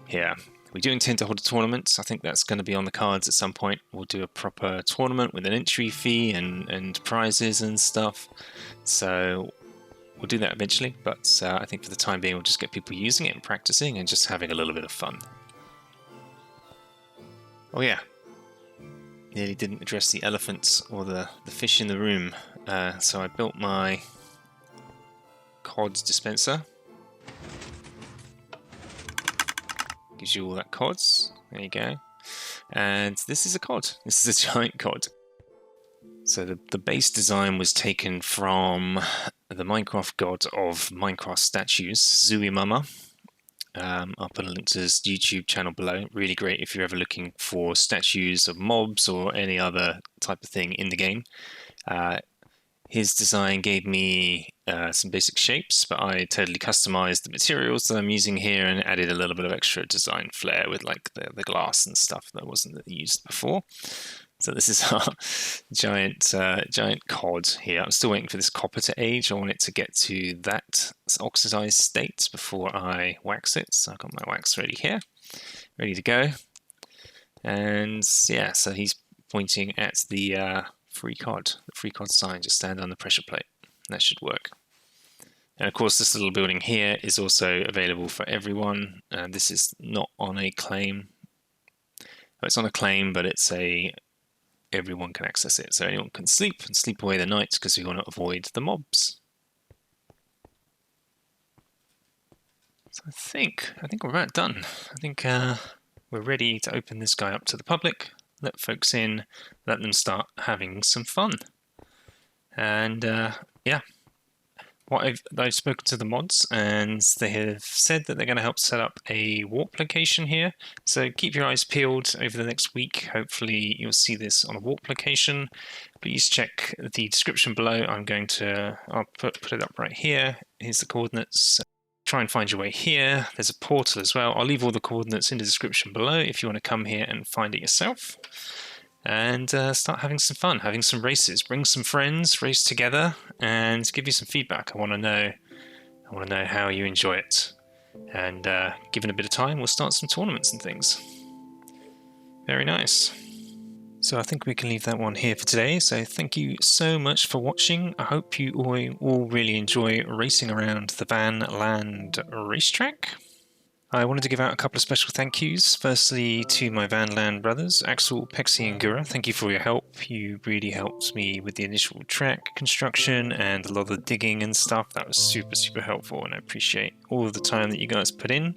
here. We do intend to hold a tournament. I think that's going to be on the cards at some point. We'll do a proper tournament with an entry fee and prizes and stuff. So we'll do that eventually, but I think for the time being we'll just get people using it and practicing and just having a little bit of fun. Oh yeah, nearly didn't address the elephants or the fish in the room. So I built my COD dispenser. Gives you all that CODs. There you go. And this is a COD. This is a giant COD. So the base design was taken from the Minecraft god of Minecraft statues, Zooey Mama. I'll put a link to his YouTube channel below. Really great if you're ever looking for statues of mobs or any other type of thing in the game. His design gave me some basic shapes, but I totally customized the materials that I'm using here and added a little bit of extra design flair with like the glass and stuff that wasn't used before. So this is our giant COD here. I'm still waiting for this copper to age. I want it to get to that oxidized state before I wax it. So I've got my wax ready here, ready to go. And yeah, so he's pointing at the free COD sign. Just stand on the pressure plate. That should work. And of course, this little building here is also available for everyone. This is not on a claim. It's on a claim, but it's everyone can access it. So anyone can sleep and sleep away the night because we want to avoid the mobs. So I think we're about done. I think we're ready to open this guy up to the public, let folks in, let them start having some fun. And yeah, I've spoken to the mods, and they have said that they're going to help set up a warp location here. So keep your eyes peeled over the next week. Hopefully you'll see this on a warp location. Please check the description below. I'll put it up right here. Here's the coordinates. Try and find your way here. There's a portal as well. I'll leave all the coordinates in the description below if you want to come here and find it yourself. And start having some fun, having some races. Bring some friends, race together, and give you some feedback. I want to know how you enjoy it. And given a bit of time, we'll start some tournaments and things. Very nice. So I think we can leave that one here for today. So thank you so much for watching. I hope you all really enjoy racing around the VänLand racetrack. I wanted to give out a couple of special thank yous. Firstly, to my VänLand brothers, Axel, Pexi and Gura. Thank you for your help. You really helped me with the initial track construction and a lot of the digging and stuff. That was super, super helpful, and I appreciate all of the time that you guys put in.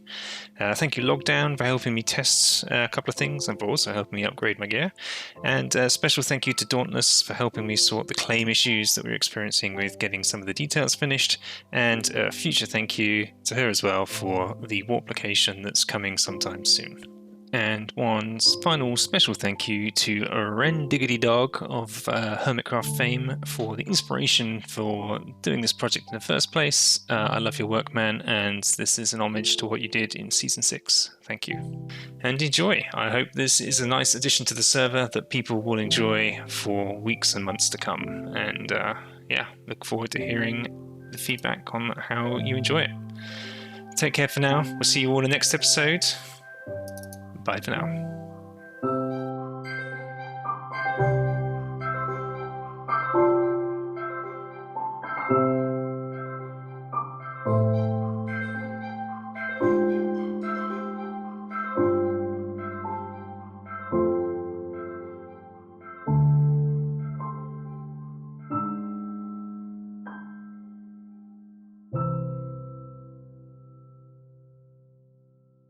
Thank you, Lockdown, for helping me test a couple of things and for also helping me upgrade my gear. And a special thank you to Dauntless for helping me sort the claim issues that we were experiencing with getting some of the details finished. And a future thank you to her as well for the warp location that's coming sometime soon. And one final special thank you to RenDog of HermitCraft fame for the inspiration for doing this project in the first place. I love your work, man, and this is an homage to what you did in Season 6. Thank you. And enjoy. I hope this is a nice addition to the server that people will enjoy for weeks and months to come. And yeah, look forward to hearing the feedback on how you enjoy it. Take care for now. We'll see you all in the next episode. Bye for now.